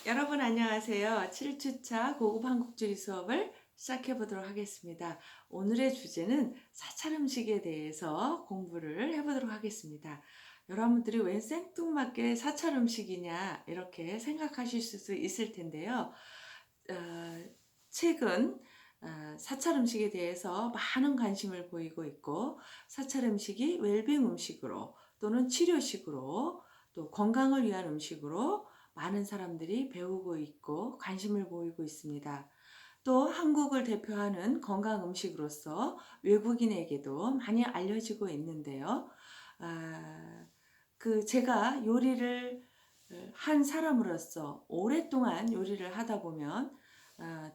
여러분 안녕하세요. 7주차 고급 한국주의 수업을 시작해 보도록 하겠습니다. 오늘의 주제는 사찰 음식에 대해서 공부를 해보도록 하겠습니다. 여러분들이 왜 생뚱맞게 사찰 음식이냐 이렇게 생각하실 수도 있을 텐데요. 최근 사찰 음식에 대해서 많은 관심을 보이고 있고, 사찰 음식이 웰빙 음식으로 또는 치료식으로 또 건강을 위한 음식으로 많은 사람들이 배우고 있고 관심을 보이고 있습니다. 또 한국을 대표하는 건강 음식으로서 외국인에게도 많이 알려지고 있는데요. 제가 요리를 한 사람으로서 오랫동안 요리를 하다 보면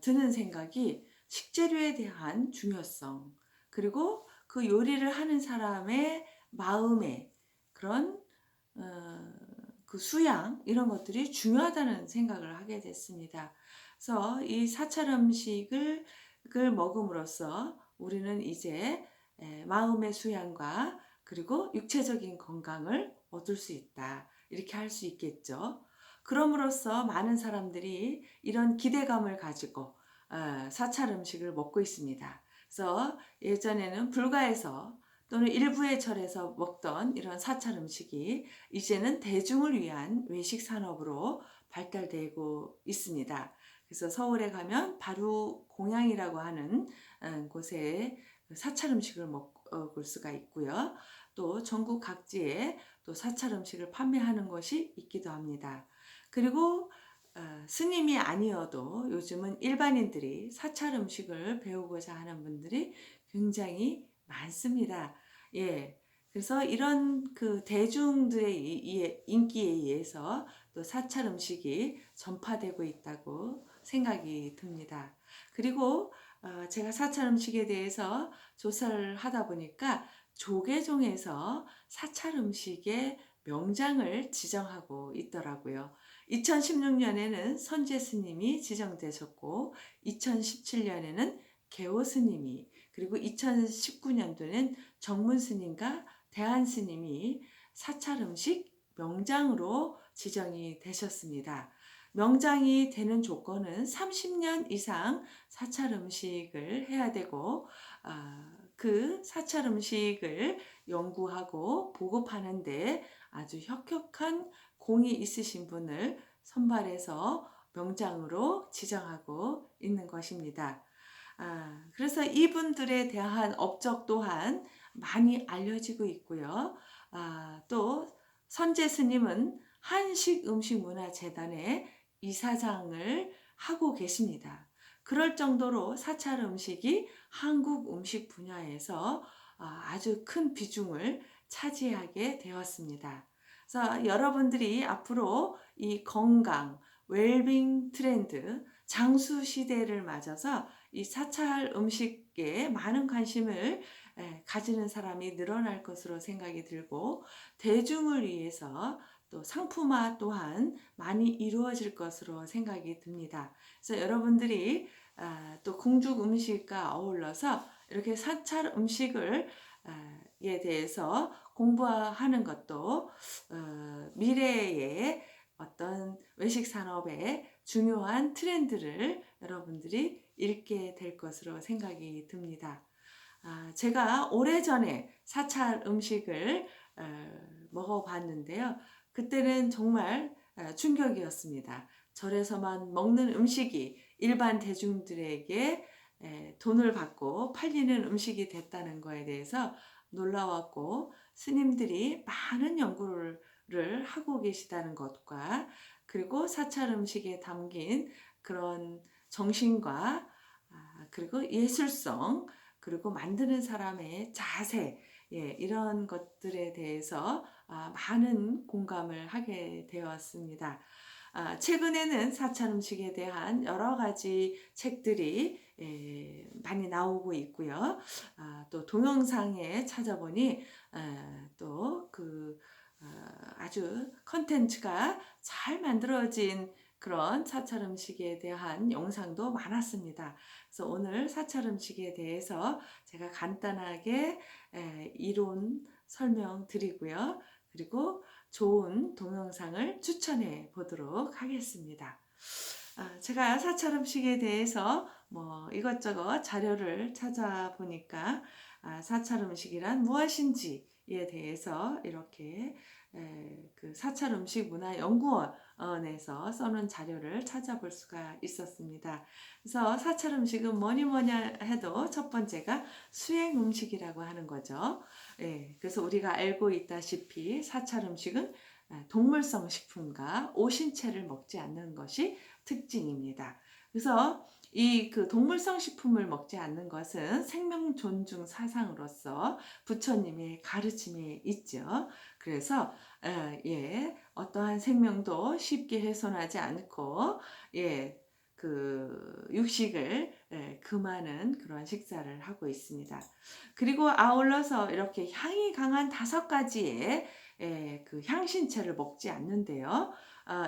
드는 생각이 식재료에 대한 중요성, 그리고 그 요리를 하는 사람의 마음의 그런 그 수양, 이런 것들이 중요하다는 생각을 하게 됐습니다. 그래서 이 사찰 음식을 먹음으로써 우리는 이제 마음의 수양과 그리고 육체적인 건강을 얻을 수 있다, 이렇게 할 수 있겠죠. 그럼으로써 많은 사람들이 이런 기대감을 가지고 사찰 음식을 먹고 있습니다. 그래서 예전에는 불가에서 또는 일부의 절에서 먹던 이런 사찰 음식이 이제는 대중을 위한 외식 산업으로 발달되고 있습니다. 그래서 서울에 가면 바로 공양이라고 하는 곳에 사찰 음식을 먹을 수가 있고요. 또 전국 각지에 또 사찰 음식을 판매하는 것이 있기도 합니다. 그리고 스님이 아니어도 요즘은 일반인들이 사찰 음식을 배우고자 하는 분들이 굉장히 많습니다. 예. 그래서 이런 그 대중들의 인기에 의해서 또 사찰 음식이 전파되고 있다고 생각이 듭니다. 그리고 제가 사찰 음식에 대해서 조사를 하다 보니까 조계종에서 사찰 음식의 명장을 지정하고 있더라고요. 2016년에는 선제 스님이 지정되셨고, 2017년에는 개호 스님이, 그리고 2019년도는 정문 스님과 대한 스님이 사찰 음식 명장으로 지정이 되셨습니다. 명장이 되는 조건은 30년 이상 사찰 음식을 해야 되고, 그 사찰 음식을 연구하고 보급하는데 아주 혁혁한 공이 있으신 분을 선발해서 명장으로 지정하고 있는 것입니다. 그래서 이분들에 대한 업적 또한 많이 알려지고 있고요. 또 선재 스님은 한식음식문화재단의 이사장을 하고 계십니다. 그럴 정도로 사찰 음식이 한국 음식 분야에서 아주 큰 비중을 차지하게 되었습니다. 그래서 여러분들이 앞으로 이 건강, 웰빙 트렌드, 장수 시대를 맞아서 이 사찰 음식에 많은 관심을 가지는 사람이 늘어날 것으로 생각이 들고, 대중을 위해서 또 상품화 또한 많이 이루어질 것으로 생각이 듭니다. 그래서 여러분들이 또 궁중 음식과 어울러서 이렇게 사찰 음식을 에 대해서 공부하는 것도 미래의 어떤 외식 산업의 중요한 트렌드를 여러분들이 읽게 될 것으로 생각이 듭니다. 제가 오래전에 사찰 음식을 먹어봤는데요. 그때는 정말 충격이었습니다. 절에서만 먹는 음식이 일반 대중들에게 돈을 받고 팔리는 음식이 됐다는 거에 대해서 놀라웠고, 스님들이 많은 연구를 하고 계시다는 것과, 그리고 사찰 음식에 담긴 그런 정신과 그리고 예술성, 그리고 만드는 사람의 자세, 이런 것들에 대해서 많은 공감을 하게 되었습니다. 최근에는 사찰 음식에 대한 여러 가지 책들이 많이 나오고 있고요. 또 동영상에 찾아보니 또 아주 컨텐츠가 잘 만들어진 그런 사찰 음식에 대한 영상도 많았습니다. 그래서 오늘 사찰 음식에 대해서 제가 간단하게 이론 설명드리고요. 그리고 좋은 동영상을 추천해 보도록 하겠습니다. 제가 사찰 음식에 대해서 뭐 이것저것 자료를 찾아보니까 사찰 음식이란 무엇인지에 대해서 이렇게 그 사찰 음식 문화 연구원에서 써놓은 자료를 찾아볼 수가 있었습니다. 그래서 사찰 음식은 뭐니 해도 첫 번째가 수행 음식이라고 하는 거죠. 그래서 우리가 알고 있다시피 사찰 음식은 동물성 식품과 오신채를 먹지 않는 것이 특징입니다. 그래서 이 그 동물성 식품을 먹지 않는 것은 생명 존중 사상으로서 부처님의 가르침에 있죠. 그래서 어떠한 생명도 쉽게 훼손하지 않고 그 육식을 금하는 그런 식사를 하고 있습니다. 그리고 아울러서 이렇게 향이 강한 5가지의 그 향신채를 먹지 않는데요.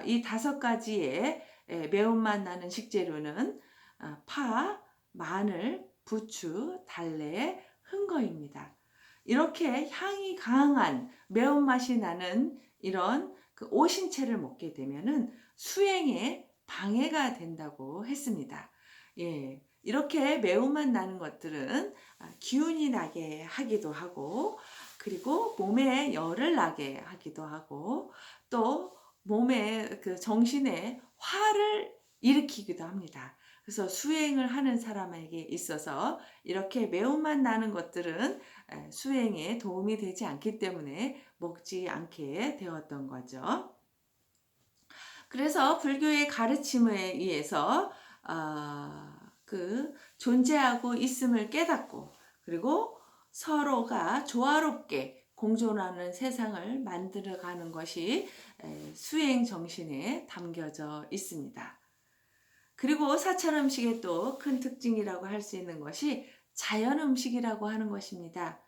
이 5가지의 매운맛 나는 식재료는 파, 마늘, 부추, 달래, 흥거입니다. 이렇게 향이 강한 매운맛이 나는 이런 그 오신채를 먹게 되면은 수행에 방해가 된다고 했습니다. 이렇게 매운맛 나는 것들은 기운이 나게 하기도 하고, 그리고 몸에 열을 나게 하기도 하고, 또 몸에 그 정신에 화를 일으키기도 합니다. 그래서 수행을 하는 사람에게 있어서 이렇게 매운맛 나는 것들은 수행에 도움이 되지 않기 때문에 먹지 않게 되었던 거죠. 그래서 불교의 가르침에 의해서 그 존재하고 있음을 깨닫고, 그리고 서로가 조화롭게 공존하는 세상을 만들어가는 것이 수행 정신에 담겨져 있습니다. 그리고 사찰 음식의 또 큰 특징이라고 할 수 있는 것이 자연 음식이라고 하는 것입니다.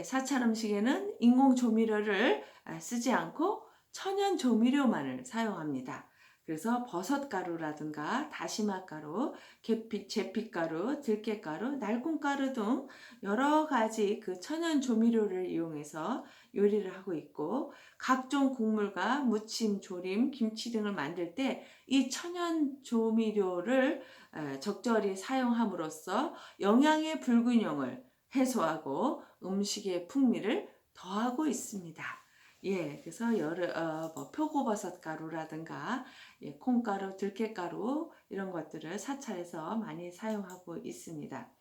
사찰 음식에는 인공 조미료를 쓰지 않고 천연 조미료만을 사용합니다. 그래서 버섯가루라든가 다시마가루, 제피가루, 들깨가루, 날콩가루 등 여러 가지 그 천연 조미료를 이용해서 요리를 하고 있고, 각종 국물과 무침, 조림, 김치 등을 만들 때 이 천연 조미료를 적절히 사용함으로써 영양의 불균형을 해소하고 음식의 풍미를 더하고 있습니다. 그래서 뭐 표고버섯 가루라든가 콩가루, 들깨가루 이런 것들을 사찰에서 많이 사용하고 있습니다.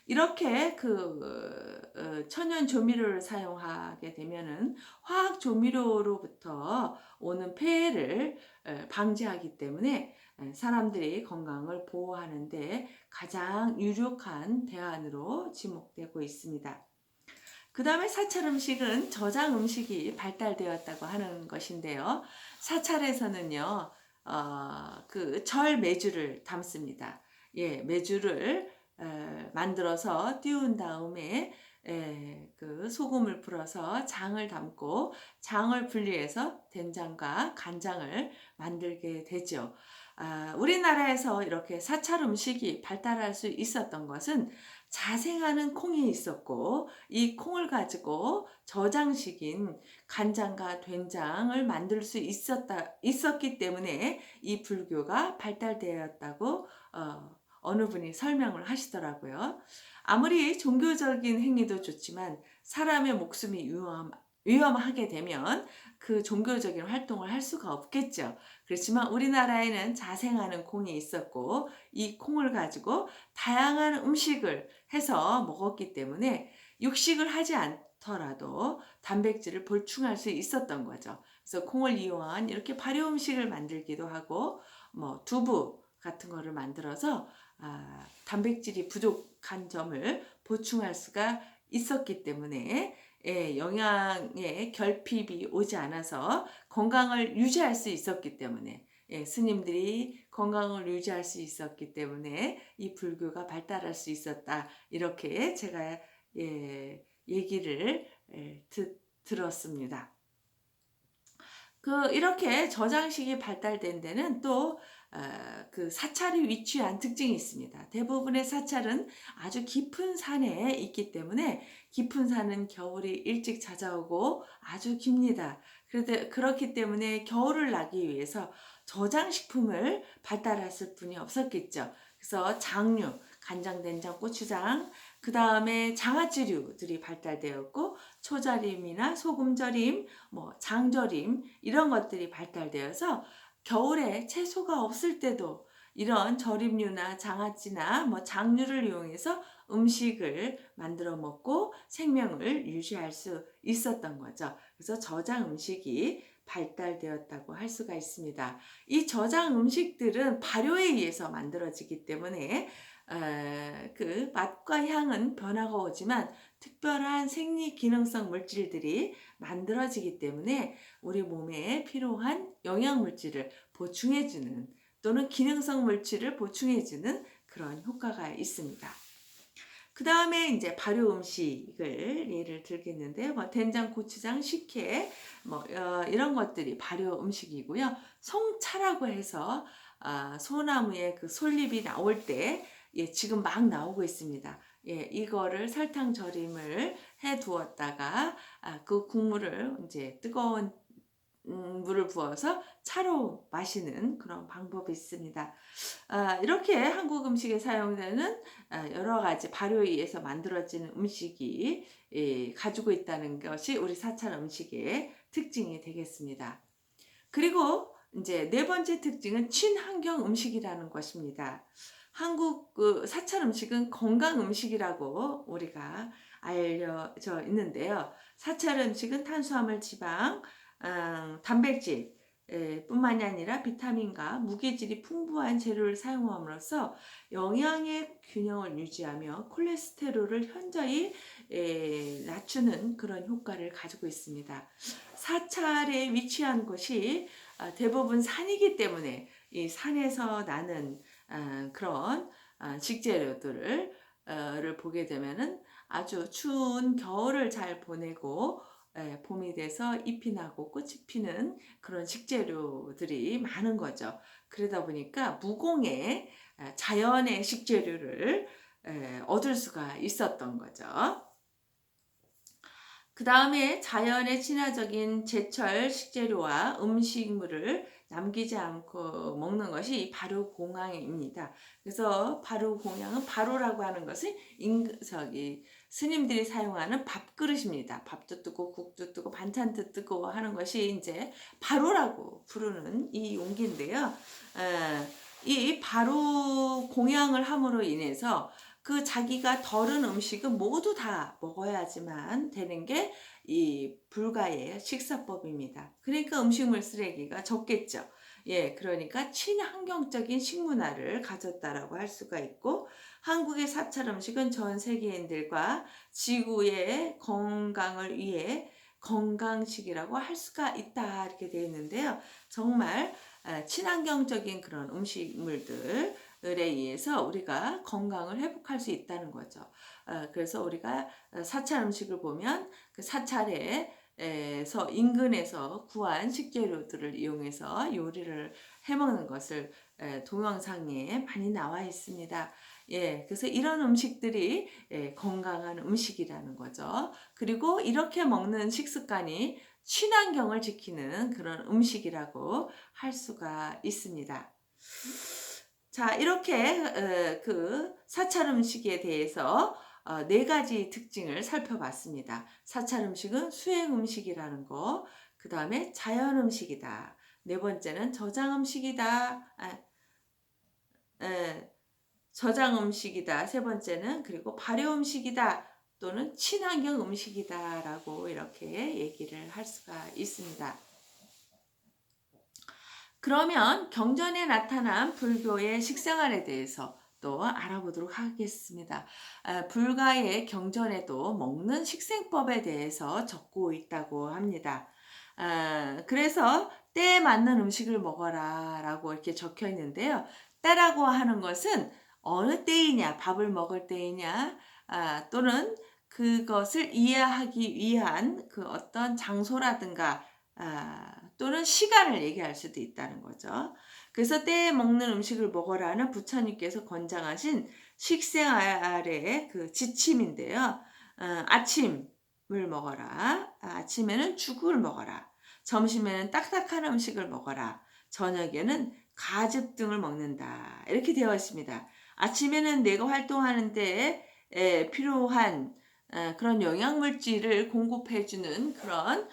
이렇게 그 천연 조미료를 사용하게 되면은 화학 조미료로부터 오는 폐해를 방지하기 때문에 사람들이 건강을 보호하는데 가장 유력한 대안으로 지목되고 있습니다. 그 다음에 사찰 음식은 저장 음식이 발달되었다고 하는 것인데요. 사찰에서는요, 그 절 메주를 담습니다. 메주를 만들어서 띄운 다음에 그 소금을 풀어서 장을 담고 장을 분리해서 된장과 간장을 만들게 되죠. 우리나라에서 이렇게 사찰 음식이 발달할 수 있었던 것은 자생하는 콩이 있었고, 이 콩을 가지고 저장식인 간장과 된장을 만들 수 있었기 때문에 이 불교가 발달되었다고 어느 분이 설명을 하시더라고요. 아무리 종교적인 행위도 좋지만 사람의 목숨이 위험하게 되면 그 종교적인 활동을 할 수가 없겠죠. 그렇지만 우리나라에는 자생하는 콩이 있었고, 이 콩을 가지고 다양한 음식을 해서 먹었기 때문에 육식을 하지 않더라도 단백질을 보충할 수 있었던 거죠. 그래서 콩을 이용한 이렇게 발효 음식을 만들기도 하고, 뭐 두부 같은 거를 만들어서 단백질이 부족한 점을 보충할 수가 있었기 때문에 영양의 결핍이 오지 않아서 건강을 유지할 수 있었기 때문에, 스님들이 건강을 유지할 수 있었기 때문에 이 불교가 발달할 수 있었다, 이렇게 제가 얘기를 들었습니다. 이렇게 저장식이 발달된 데는 또 그 사찰이 위치한 특징이 있습니다. 대부분의 사찰은 아주 깊은 산에 있기 때문에, 깊은 산은 겨울이 일찍 찾아오고 아주 깁니다. 그렇기 때문에 겨울을 나기 위해서 저장식품을 발달했을 뿐이 없었겠죠. 그래서 장류, 간장, 된장, 고추장, 그 다음에 장아찌류들이 발달되었고 초절임이나 소금절임, 장절임 이런 것들이 발달되어서 겨울에 채소가 없을 때도 이런 절임류나 장아찌나 장류를 이용해서 음식을 만들어 먹고 생명을 유지할 수 있었던 거죠. 그래서 저장 음식이 발달되었다고 할 수가 있습니다. 이 저장 음식들은 발효에 의해서 만들어지기 때문에 그 맛과 향은 변화가 오지만 특별한 생리 기능성 물질들이 만들어지기 때문에 우리 몸에 필요한 영양 물질을 보충해주는 또는 기능성 물질을 보충해주는 그런 효과가 있습니다. 그 다음에 이제 발효 음식을 예를 들겠는데요. 된장, 고추장, 식혜 이런 것들이 발효 음식이고요. 송차라고 해서 소나무의 그 솔잎이 나올 때 지금 막 나오고 있습니다. 이거를 설탕 절임을 해 두었다가 그 국물을 이제 뜨거운 물을 부어서 차로 마시는 그런 방법이 있습니다. 이렇게 한국 음식에 사용되는 여러 가지 발효에 의해서 만들어지는 음식이 가지고 있다는 것이 우리 사찰 음식의 특징이 되겠습니다. 그리고 이제 네 번째 특징은 친환경 음식이라는 것입니다. 한국 사찰 음식은 건강 음식이라고 우리가 알려져 있는데요. 사찰 음식은 탄수화물, 지방, 단백질 뿐만이 아니라 비타민과 무게질이 풍부한 재료를 사용함으로써 영양의 균형을 유지하며 콜레스테롤을 현저히 낮추는 그런 효과를 가지고 있습니다. 사찰에 위치한 곳이 대부분 산이기 때문에 이 산에서 나는 그런 식재료들을 보게 되면은 아주 추운 겨울을 잘 보내고 봄이 돼서 잎이 나고 꽃이 피는 그런 식재료들이 많은 거죠. 그러다 보니까 무공해 자연의 식재료를 얻을 수가 있었던 거죠. 그 다음에 자연의 친화적인 제철 식재료와 음식물을 남기지 않고 먹는 것이 발효공양입니다. 그래서 발효공양은 발효라고 하는 것은 스님들이 사용하는 밥그릇입니다. 밥도 뜨고 국도 뜨고 반찬도 뜨고 하는 것이 이제 발효라고 부르는 이 용기인데요. 이 발효공양을 함으로 인해서 그 자기가 덜은 음식은 모두 다 먹어야지만 되는 게 이 불가의 식사법입니다. 그러니까 음식물 쓰레기가 적겠죠. 그러니까 친환경적인 식문화를 가졌다라고 할 수가 있고 한국의 사찰 음식은 전 세계인들과 지구의 건강을 위해 건강식이라고 할 수가 있다 이렇게 되어 있는데요. 정말 친환경적인 그런 음식물들 에 의해서 우리가 건강을 회복할 수 있다는 거죠. 그래서 우리가 사찰 음식을 보면 그 사찰에서 인근에서 구한 식재료들을 이용해서 요리를 해먹는 것을 동영상에 많이 나와 있습니다. 그래서 이런 음식들이 건강한 음식이라는 거죠. 그리고 이렇게 먹는 식습관이 친환경을 지키는 그런 음식이라고 할 수가 있습니다. 자, 이렇게 그 사찰 음식에 대해서 네 가지 특징을 살펴봤습니다. 사찰 음식은 수행 음식이라는 거, 그 다음에 자연 음식이다. 네 번째는 저장 음식이다. 저장 음식이다. 세 번째는 그리고 발효 음식이다. 또는 친환경 음식이다. 라고 이렇게 얘기를 할 수가 있습니다. 그러면 경전에 나타난 불교의 식생활에 대해서 또 알아보도록 하겠습니다. 불가의 경전에도 먹는 식생법에 대해서 적고 있다고 합니다. 그래서 때에 맞는 음식을 먹어라 라고 이렇게 적혀 있는데요. 때라고 하는 것은 어느 때이냐, 밥을 먹을 때이냐, 또는 그것을 이해하기 위한 그 어떤 장소라든가 또는 시간을 얘기할 수도 있다는 거죠. 그래서 때에 먹는 음식을 먹어라는 부처님께서 권장하신 식생활의 그 지침인데요. 아침을 먹어라. 아침에는 죽을 먹어라. 점심에는 딱딱한 음식을 먹어라. 저녁에는 과즙 등을 먹는다. 이렇게 되어 있습니다. 아침에는 뇌가 활동하는데 필요한 그런 영양물질을 공급해주는 그런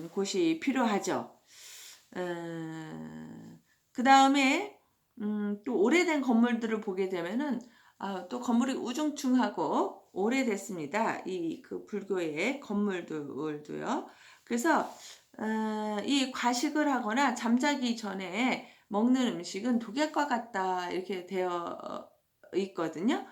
곳이 필요하죠. 그 다음에 또 오래된 건물들을 보게 되면은 또 건물이 우중충하고 오래됐습니다. 이 그 불교의 건물들도요. 그래서 이 과식을 하거나 잠자기 전에 먹는 음식은 독약과 같다 이렇게 되어 있거든요.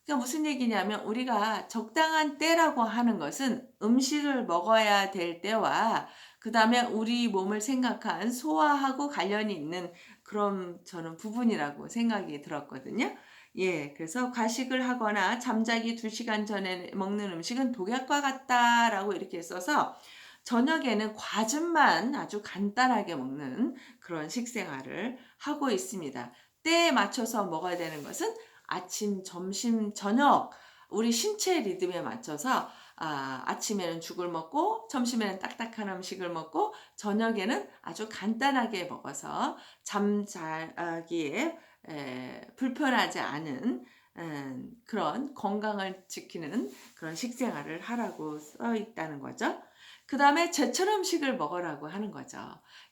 그러니까 무슨 얘기냐면 우리가 적당한 때라고 하는 것은 음식을 먹어야 될 때와 그 다음에 우리 몸을 생각한 소화하고 관련이 있는 그런 저는 부분이라고 생각이 들었거든요. 예, 그래서 과식을 하거나 잠자기 2시간 전에 먹는 음식은 독약과 같다라고 이렇게 써서 저녁에는 과즙만 아주 간단하게 먹는 그런 식생활을 하고 있습니다. 때에 맞춰서 먹어야 되는 것은 아침, 점심, 저녁 우리 신체 리듬에 맞춰서 아침에는 죽을 먹고 점심에는 딱딱한 음식을 먹고 저녁에는 아주 간단하게 먹어서 잠자기에 불편하지 않은 그런 건강을 지키는 그런 식생활을 하라고 써 있다는 거죠. 그 다음에 제철 음식을 먹으라고 하는 거죠.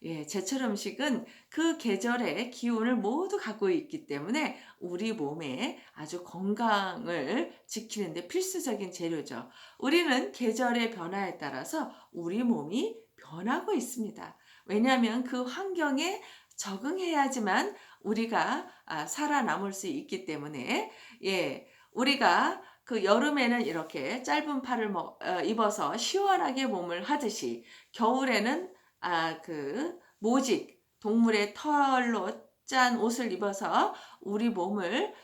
예, 제철 음식은 그 계절의 기운을 모두 갖고 있기 때문에 우리 몸에 아주 건강을 지키는데 필수적인 재료죠. 우리는 계절의 변화에 따라서 우리 몸이 변하고 있습니다. 왜냐하면 그 환경에 적응해야지만 우리가 살아남을 수 있기 때문에 예, 우리가 그 여름에는 이렇게 짧은 팔을 입어서 시원하게 몸을 하듯이 겨울에는 그 모직 동물의 털로 짠 옷을 입어서 우리 몸을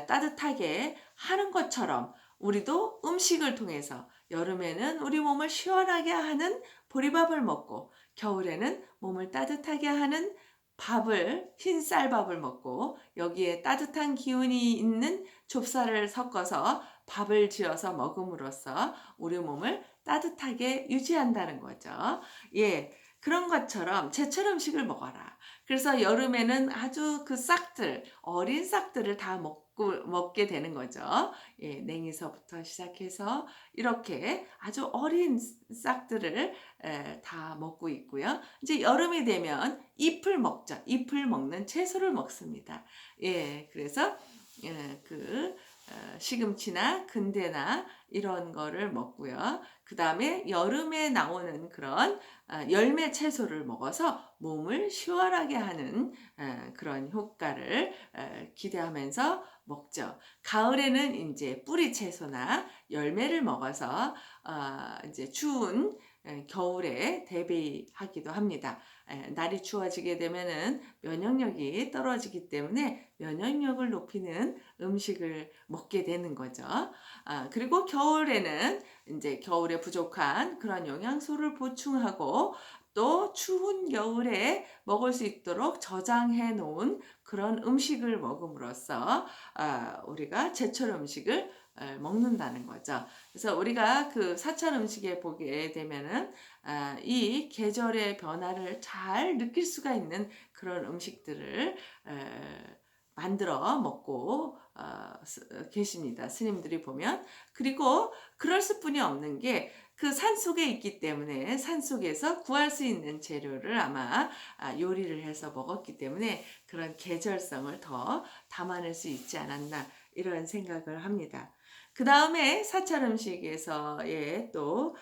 따뜻하게 하는 것처럼 우리도 음식을 통해서 여름에는 우리 몸을 시원하게 하는 보리밥을 먹고 겨울에는 몸을 따뜻하게 하는 흰 쌀밥을 먹고 여기에 따뜻한 기운이 있는 좁쌀을 섞어서 밥을 지어서 먹음으로써 우리 몸을 따뜻하게 유지한다는 거죠. 예, 그런 것처럼 제철 음식을 먹어라. 그래서 여름에는 아주 그 어린 싹들을 다 먹게 되는 거죠. 예, 냉이서부터 시작해서 이렇게 아주 어린 싹들을 다 먹고 있고요. 이제 여름이 되면 잎을 먹죠. 잎을 먹는 채소를 먹습니다. 예, 그래서 시금치나 근대나 이런 거를 먹고요. 그 다음에 여름에 나오는 그런 열매 채소를 먹어서 몸을 시원하게 하는 그런 효과를 기대하면서 먹죠. 가을에는 이제 뿌리 채소나 열매를 먹어서 이제 추운 겨울에 대비하기도 합니다. 날이 추워지게 되면은 면역력이 떨어지기 때문에 면역력을 높이는 음식을 먹게 되는 거죠. 그리고 겨울에는 이제 겨울에 부족한 그런 영양소를 보충하고 또 추운 겨울에 먹을 수 있도록 저장해 놓은 그런 음식을 먹음으로써 우리가 제철 음식을 먹는다는 거죠. 그래서 우리가 그 사철 음식에 보게 되면은 이 계절의 변화를 잘 느낄 수가 있는 그런 음식들을 만들어 먹고 계십니다. 스님들이 보면. 그리고 그럴 수뿐이 없는 게 그 산속에 있기 때문에 산속에서 구할 수 있는 재료를 아마 요리를 해서 먹었기 때문에 그런 계절성을 더 담아낼 수 있지 않았나 이런 생각을 합니다. 그 다음에 사찰 음식에서의 또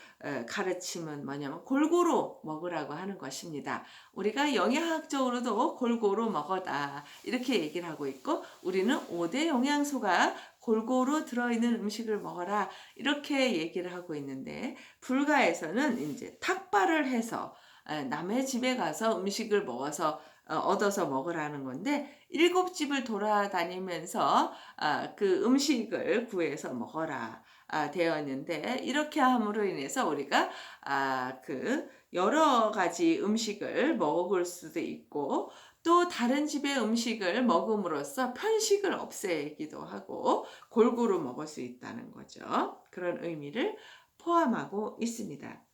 가르침은 뭐냐면 골고루 먹으라고 하는 것입니다. 우리가 영양학적으로도 골고루 먹어다 이렇게 얘기를 하고 있고 우리는 5대 영양소가 골고루 들어있는 음식을 먹어라 이렇게 얘기를 하고 있는데 불가에서는 이제 탁발을 해서 남의 집에 가서 음식을 먹어서 얻어서 먹으라는 건데 7집을 돌아다니면서 그 음식을 구해서 먹어라 되어 있는데 이렇게 함으로 인해서 우리가 그 여러 가지 음식을 먹을 수도 있고 또 다른 집의 음식을 먹음으로써 편식을 없애기도 하고 골고루 먹을 수 있다는 거죠. 그런 의미를 포함하고 있습니다.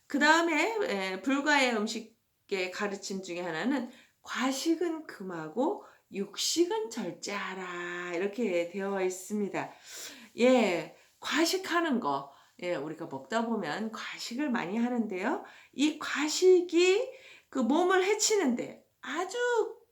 그 다음에 불가의 음식의 가르침 중에 하나는 과식은 금하고 육식은 절제하라 이렇게 되어 있습니다. 예, 과식하는 거. 예, 우리가 먹다 보면 과식을 많이 하는데요. 이 과식이 그 몸을 해치는데 아주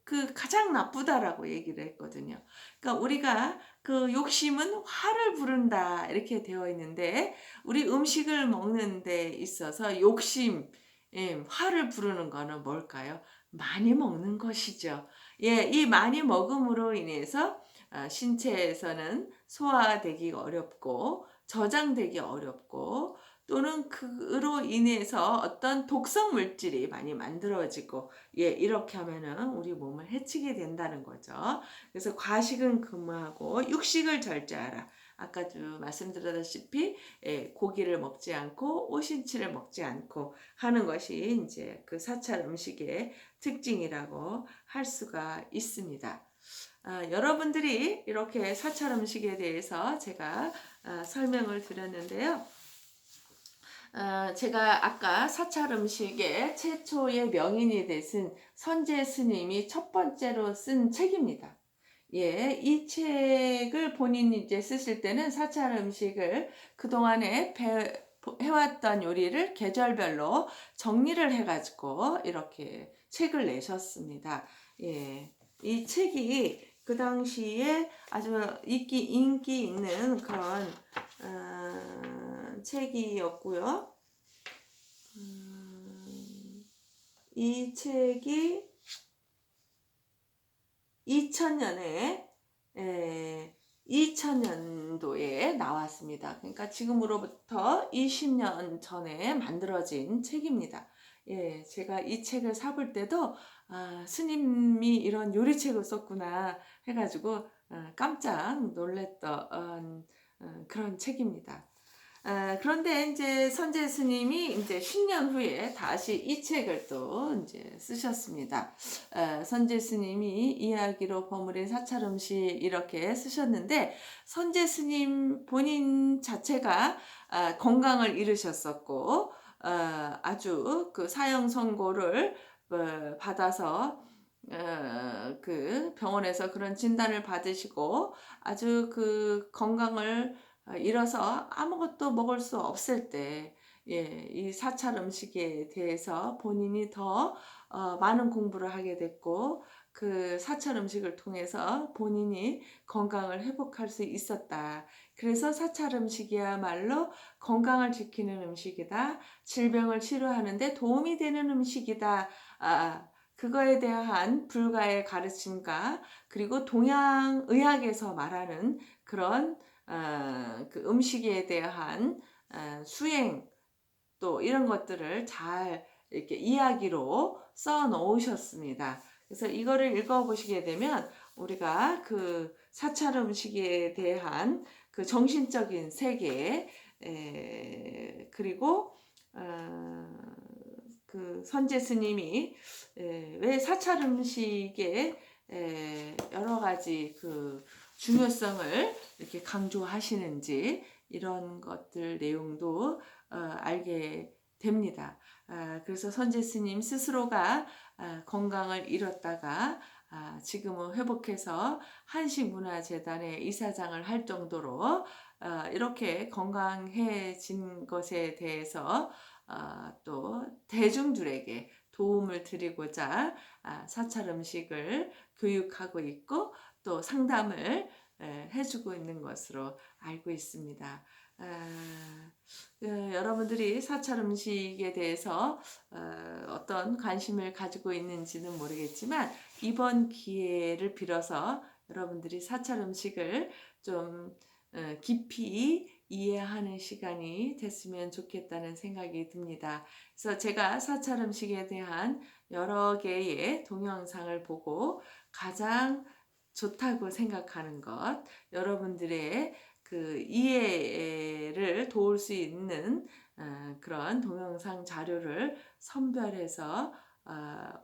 그 가장 나쁘다라고 얘기를 했거든요. 그러니까 우리가 그 욕심은 화를 부른다 이렇게 되어 있는데 우리 음식을 먹는 데 있어서 욕심, 예, 화를 부르는 거는 뭘까요? 많이 먹는 것이죠. 예, 이 많이 먹음으로 인해서 신체에서는 소화되기 어렵고 저장되기 어렵고 또는 그로 인해서 어떤 독성 물질이 많이 만들어지고 예, 이렇게 하면은 우리 몸을 해치게 된다는 거죠. 그래서 과식은 금하고 육식을 절제하라. 아까도 말씀드렸다시피 예, 고기를 먹지 않고 오신치를 먹지 않고 하는 것이 이제 그 사찰 음식의 특징이라고 할 수가 있습니다. 여러분들이 이렇게 사찰 음식에 대해서 제가 설명을 드렸는데요. 제가 아까 사찰 음식의 최초의 명인이 되신 선제 스님이 첫 번째로 쓴 책입니다. 예, 이 책을 본인이 이제 쓰실 때는 사찰 음식을 그동안에 해왔던 요리를 계절별로 정리를 해가지고 이렇게 책을 내셨습니다. 예, 이 책이 그 당시에 아주 인기 있는 그런 책이었고요. 이 책이 2000년도에 나왔습니다. 그러니까 지금으로부터 20년 전에 만들어진 책입니다. 예, 제가 이 책을 사볼 때도 스님이 이런 요리책을 썼구나 해가지고 깜짝 놀랬던 그런 책입니다. 그런데 이제 선재 스님이 이제 10년 후에 다시 이 책을 또 이제 쓰셨습니다. 선재 스님이 이야기로 버무린 사찰 음식 이렇게 쓰셨는데 선재 스님 본인 자체가 건강을 잃으셨었고 아주 그 사형 선고를 받아서 그 병원에서 그런 진단을 받으시고 아주 그 건강을 잃어서 아무것도 먹을 수 없을 때, 예, 이 사찰 음식에 대해서 본인이 더 많은 공부를 하게 됐고, 그 사찰 음식을 통해서 본인이 건강을 회복할 수 있었다. 그래서 사찰 음식이야말로 건강을 지키는 음식이다. 질병을 치료하는데 도움이 되는 음식이다. 그거에 대한 불가의 가르침과 그리고 동양의학에서 말하는 그런 그 음식에 대한 수행 또 이런 것들을 잘 이렇게 이야기로 써 놓으셨습니다. 그래서 이거를 읽어보시게 되면 우리가 그 사찰 음식에 대한 그 정신적인 세계 그리고 그 선제 스님이 왜 사찰 음식에 여러 가지 그 중요성을 이렇게 강조하시는지 이런 것들 내용도 알게 됩니다. 그래서 선제 스님 스스로가 건강을 잃었다가 지금은 회복해서 한식문화재단의 이사장을 할 정도로 이렇게 건강해진 것에 대해서 또 대중들에게 도움을 드리고자 사찰 음식을 교육하고 있고 또 상담을 해주고 있는 것으로 알고 있습니다. 여러분들이 사찰 음식에 대해서 어떤 관심을 가지고 있는지는 모르겠지만 이번 기회를 빌어서 여러분들이 사찰 음식을 좀 깊이 이해하는 시간이 됐으면 좋겠다는 생각이 듭니다. 그래서 제가 사찰 음식에 대한 여러 개의 동영상을 보고 가장 좋다고 생각하는 것, 여러분들의 그 이해를 도울 수 있는 그런 동영상 자료를 선별해서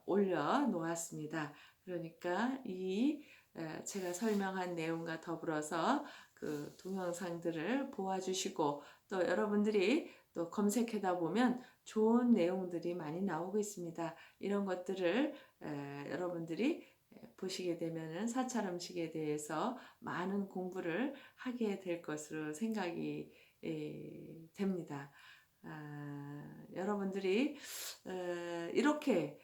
올려 놓았습니다. 그러니까 이 제가 설명한 내용과 더불어서 그 동영상들을 보아주시고 또 여러분들이 또 검색하다 보면 좋은 내용들이 많이 나오고 있습니다. 이런 것들을 여러분들이 보시게 되면은 사찰 음식에 대해서 많은 공부를 하게 될 것으로 생각이 됩니다. 여러분들이 이렇게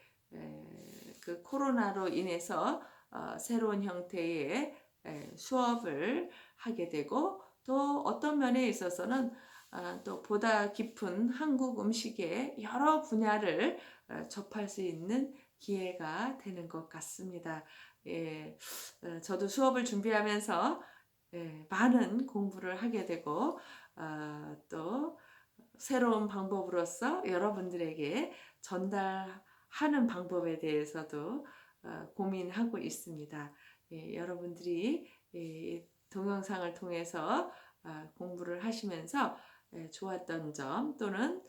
그 코로나로 인해서 새로운 형태의 수업을 하게 되고 또 어떤 면에 있어서는 또 보다 깊은 한국 음식의 여러 분야를 접할 수 있는 기회가 되는 것 같습니다. 예, 저도 수업을 준비하면서 많은 공부를 하게 되고 또 새로운 방법으로서 여러분들에게 전달하는 방법에 대해서도 고민하고 있습니다. 여러분들이 동영상을 통해서 공부를 하시면서 좋았던 점 또는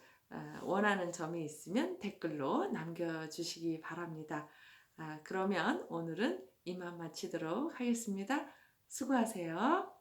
원하는 점이 있으면 댓글로 남겨주시기 바랍니다. 그러면 오늘은 이만 마치도록 하겠습니다. 수고하세요.